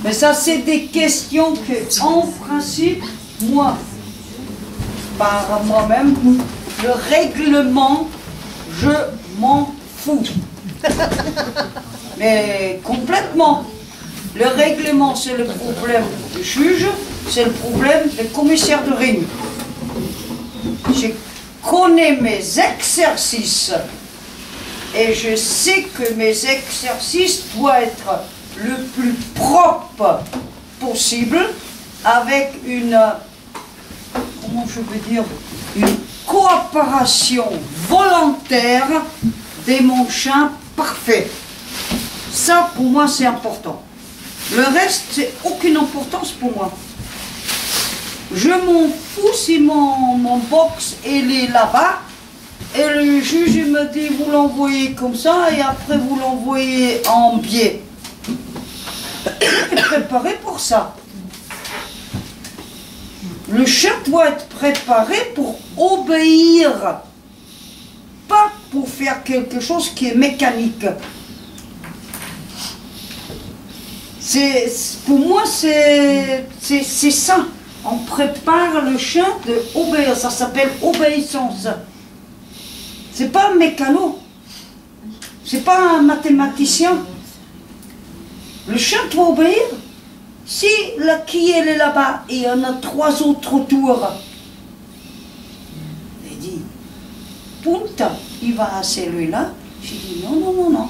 Mais ça, c'est des questions que, en principe, moi, par moi-même, le règlement, je m'en fous. Mais complètement. Le règlement, c'est le problème du juge, c'est le problème du commissaire de ring. Je connais mes exercices et je sais que mes exercices doivent être le plus propre possible avec une, comment je veux dire, une coopération volontaire des manchins parfaits. Ça, pour moi, c'est important. Le reste, c'est aucune importance pour moi. Je m'en fous si mon box il est là-bas et le juge il me dit vous l'envoyez comme ça et après vous l'envoyez en biais. Il est préparé pour ça. Le chien doit être préparé pour obéir, pas pour faire quelque chose qui est mécanique. Pour moi, c'est ça. On prépare le chien d'obéir. Ça s'appelle obéissance. C'est pas un mécano. C'est pas un mathématicien. Le chien doit obéir. Si la quille est là-bas et il y en a 3 autres autour, il dit, punta, il va à celui-là. Je dis non, non, non, non.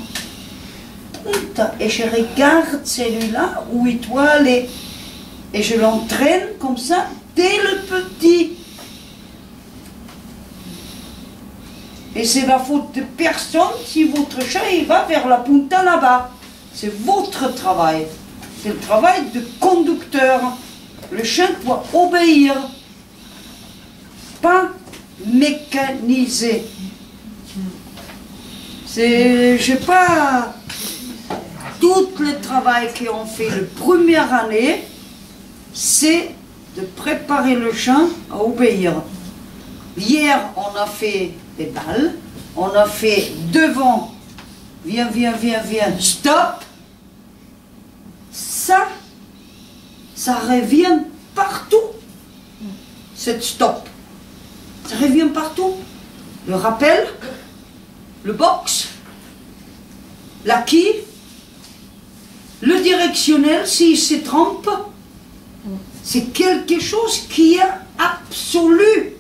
Punta. Et je regarde celui-là où il doit aller. Et je l'entraîne comme ça dès le petit. Et c'est la faute de personne si votre chat il va vers la punta là-bas. C'est votre travail. C'est le travail de conducteur. Le chien doit obéir, pas mécaniser. C'est, je sais pas, tout le travail qu'on fait la première année, c'est de préparer le chien à obéir. Hier, on a fait des balles, on a fait devant, viens, viens, viens, viens, stop. Ça revient partout, cette stop. Ça revient partout. Le rappel, le box, la quille, le directionnel, s'il se trompe, c'est quelque chose qui est absolu.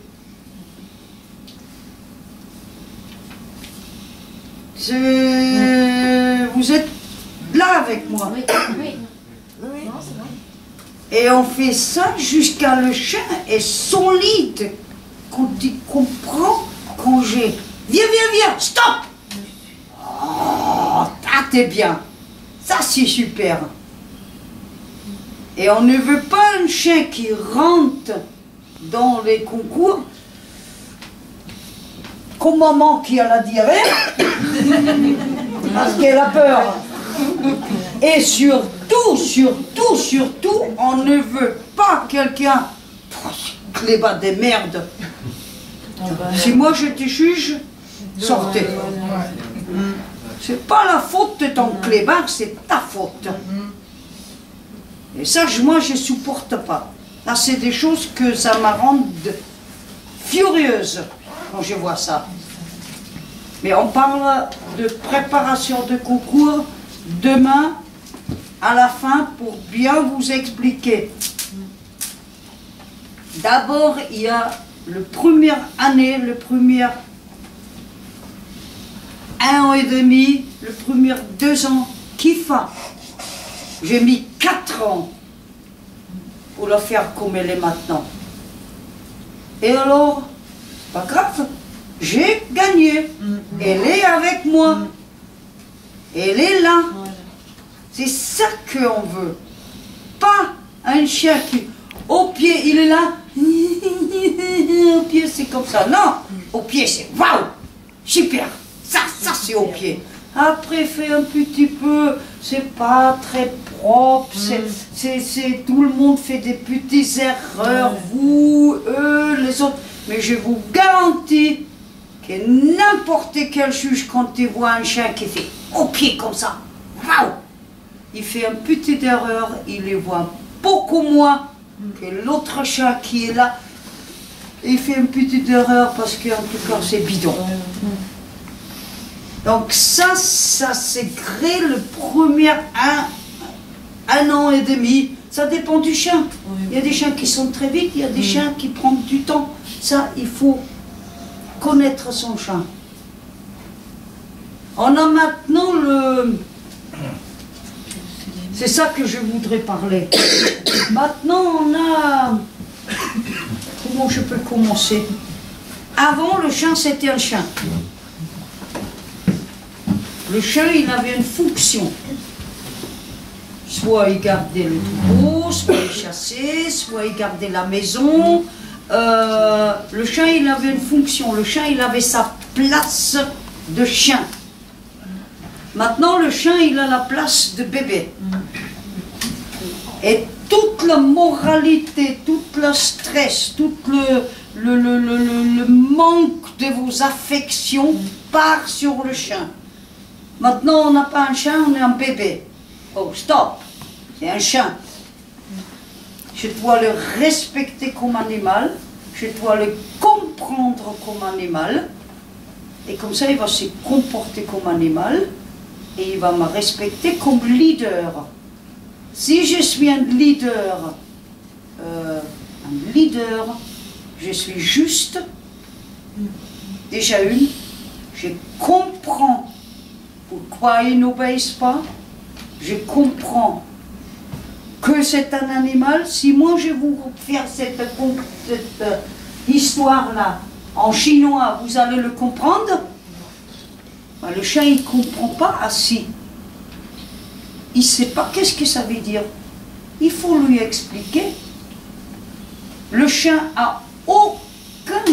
Vous êtes là avec moi. Oui, oui. Oui. Non, c'est vrai. Et on fait ça jusqu'à le chien est solide. Quand il comprend, quand j'ai... Viens, viens, viens, stop. Oh, ah, t'es bien. Ça, c'est super. Et on ne veut pas un chien qui rentre dans les concours comme maman qui a la diarrhée parce qu'elle a peur. Et surtout, surtout, surtout, on ne veut pas quelqu'un clébard des merdes. Si moi je te juge, sortez. C'est pas la faute de ton clébard, c'est ta faute. Et ça, moi, je supporte pas. Là, c'est des choses que ça me rend furieuse quand je vois ça. Mais on parle de préparation de concours demain à la fin pour bien vous expliquer. D'abord, il y a le première année, le premier 1 an et demi, le premier 2 ans, Kifa. J'ai mis 4 ans pour le faire comme elle est maintenant. Et alors, pas grave, j'ai gagné. Elle est avec moi. Elle est là. C'est ça qu'on veut. Pas un chien qui, au pied, il est là. Au pied, c'est comme ça. Non, au pied, c'est waouh, super. Ça c'est au pied. Après, fait un petit peu, c'est pas très propre, tout le monde fait des petites erreurs, vous, eux, les autres. Mais je vous garantis que n'importe quel juge, quand il voit un chien qui fait au pied comme ça, waouh, il fait une petite erreur, il les voit beaucoup moins que l'autre chat qui est là. Il fait une petite erreur parce qu'en tout cas c'est bidon. Donc ça s'est créé le premier un an et demi. Ça dépend du chien. Il y a des chiens qui sont très vite, il y a des chiens qui prennent du temps. Ça, il faut connaître son chien. On a maintenant le... C'est ça que je voudrais parler. Maintenant, on a... Comment je peux commencer? Avant, le chien, c'était un chien. Le chien, il avait une fonction. Soit il gardait le troupeau, soit il chassait, soit il gardait la maison. Le chien, il avait une fonction. Le chien, il avait sa place de chien. Maintenant, le chien, il a la place de bébé. Et toute la moralité, tout le stress, tout le manque de vos affections part sur le chien. Maintenant, on n'a pas un chien, on est un bébé. Oh, stop! C'est un chien. Je dois le respecter comme animal, je dois le comprendre comme animal, et comme ça, il va se comporter comme animal, et il va me respecter comme leader. Si je suis un leader, je suis juste, déjà je comprends pourquoi il n'obéisse pas, je comprends que c'est un animal. Si moi je vous faire cette histoire-là en chinois, vous allez le comprendre. Ben, le chien, il ne comprend pas assis. Il ne sait pas qu'est-ce que ça veut dire. Il faut lui expliquer. Le chien a aucun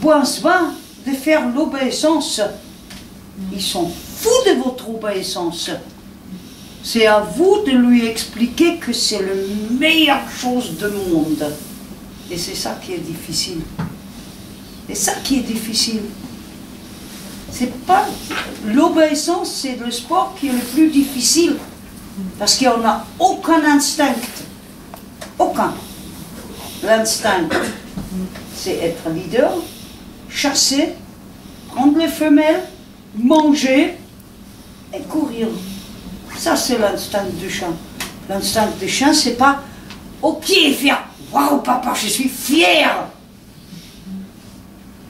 besoin de faire l'obéissance. Ils sont fous de votre obéissance. C'est à vous de lui expliquer que c'est la meilleure chose du monde. Et c'est ça qui est difficile. C'est ça qui est difficile. C'est pas l'obéissance, c'est le sport qui est le plus difficile. Parce qu'on n'a aucun instinct. Aucun. L'instinct, c'est être leader, chasser, prendre les femelles, manger et courir. Ça, c'est l'instinct du chien. L'instinct du chien, c'est pas ok, faire waouh, papa, je suis fier.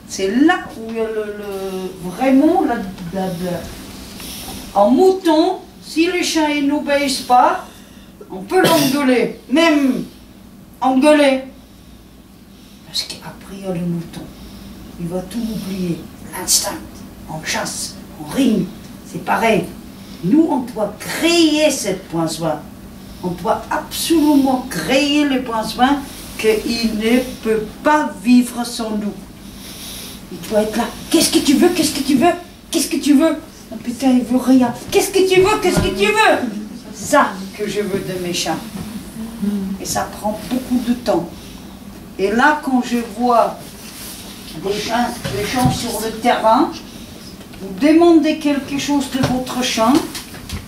C'est là où il y a vraiment en mouton, si le chien n'obéisse pas, on peut l'engueuler, même engueuler. Parce qu'après, il y a le mouton. Il va tout oublier. L'instinct, on chasse, on rime, c'est pareil. Nous, on doit créer cette besoin. On doit absolument créer le besoin qu'il ne peut pas vivre sans nous. Il doit être là. Qu'est-ce que tu veux? Qu'est-ce que tu veux? Qu'est-ce que tu veux? Oh, putain, il veut rien. Qu'est-ce que tu veux? Qu'est-ce que tu veux? Ça que je veux de mes chiens. Et ça prend beaucoup de temps. Et là, quand je vois des gens sur le terrain, vous demandez quelque chose de votre chien,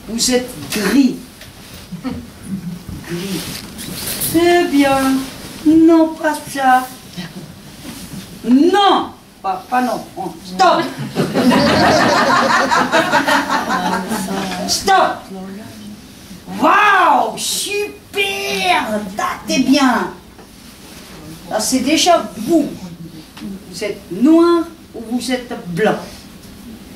vous êtes gris. Gris. C'est bien. Non, pas ça. Non. Pas non. Stop. Stop. Waouh, super. T'es bien. Là, c'est déjà vous. Vous êtes noir ou vous êtes blanc.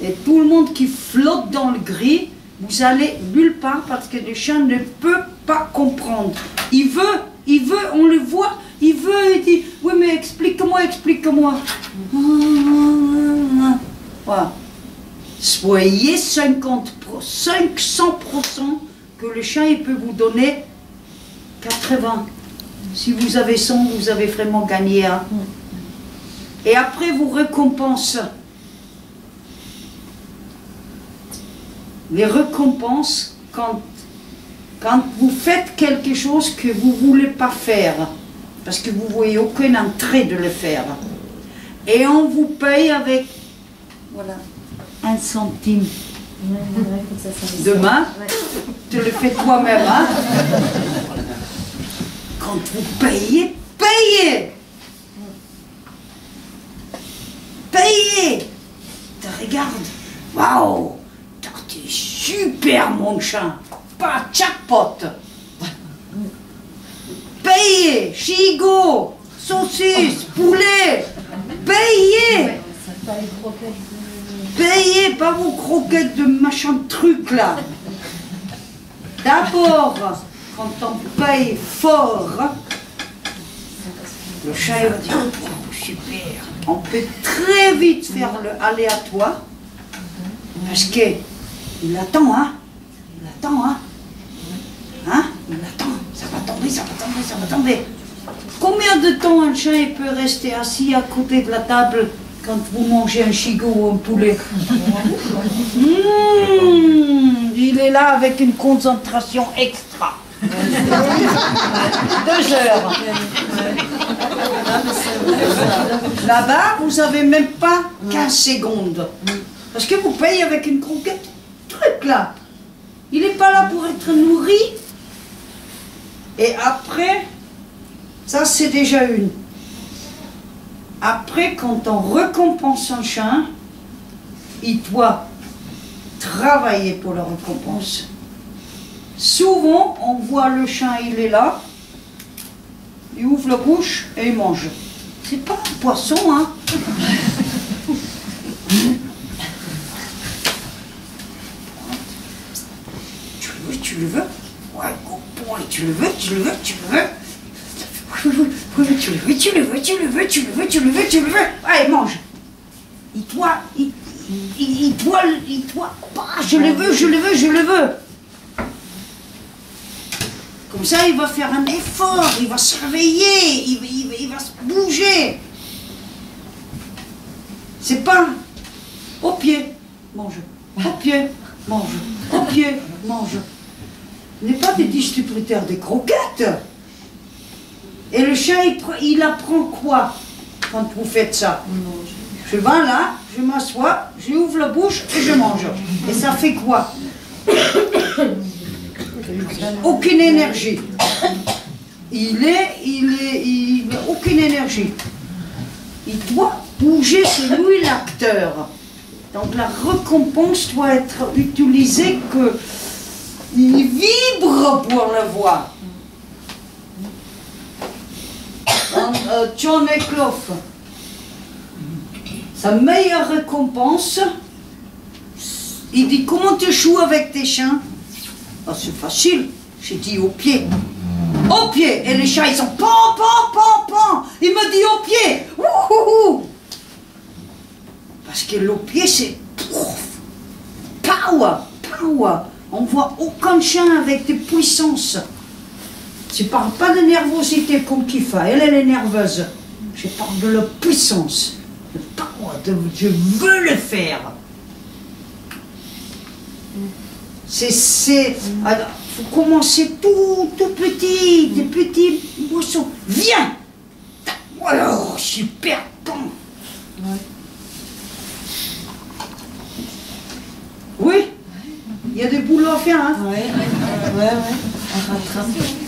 Et tout le monde qui flotte dans le gris, vous allez nulle part parce que le chien ne peut pas comprendre. Il veut, on le voit, il veut, il dit, oui mais explique-moi, explique-moi. Voilà. Soyez 500% que le chien il peut vous donner 80. Si vous avez 100, vous avez vraiment gagné. Hein. Et après vous récompense. Les récompenses, quand vous faites quelque chose que vous ne voulez pas faire, parce que vous ne voyez aucun intérêt de le faire, et on vous paye avec, voilà, 1 centime. Demain, tu le fais toi-même. Hein? Quand vous payez, payez. Payez. Tu regardes. Waouh, t'es super mon chat. Pas jackpot. Payez, chigot, saucisse, poulet. Payez. Payez, pas vos croquettes de machin truc là. D'abord, quand on paye fort, le chat il va dire oh, super. On peut très vite faire le aléatoire parce que il attend, hein. Il attend, hein. Hein? Il attend. Ça va tomber, ça va tomber, ça va tomber. Combien de temps un chat il peut rester assis à côté de la table quand vous mangez un chigot ou un poulet? Il est là avec une concentration extra. 2 heures. Là-bas, vous n'avez même pas 15 secondes. Parce que vous payez avec une croquette. Truc là. Il n'est pas là pour être nourri. Et après, ça c'est déjà une. Après, quand on récompense un chien, il doit travailler pour la récompense. Souvent, on voit le chien, il est là, il ouvre la bouche et il mange. C'est pas un poisson, hein. Tu le veux? Ouais, good boy, tu le veux? Oui, tu le veux. Allez, mange. Il doit, bah, je le veux. Comme ça, il va faire un effort, il va se réveiller, il va se bouger. C'est pas au pied, mange. Au pied, mange. Au pied, mange. Ce n'est pas des distributeurs de croquettes. Et le chien, il apprend quoi quand vous faites ça? Je vais là, je m'assois, j'ouvre la bouche et je mange. Et ça fait quoi? Aucune énergie. Il n'a aucune énergie. Il doit bouger, c'est lui l'acteur. Donc la récompense doit être utilisée que il vibre pour le voir. John Eckloff, sa meilleure récompense, il dit comment tu joues avec tes chiens? Ah, c'est facile, j'ai dit au pied. Au pied. Et les chats ils sont pan. Il me dit au pied. Ouhouhou. Parce que le pied c'est power. On voit aucun chien avec des puissances. Je ne parle pas de nervosité comme Kifa, elle est nerveuse. Je parle de la puissance. De power, je veux le faire. Il faut commencer tout petit, des petits moissons. Viens. Alors, super bon. Oui, il y a des boulots à faire. Hein. Ouais. En rattrapant.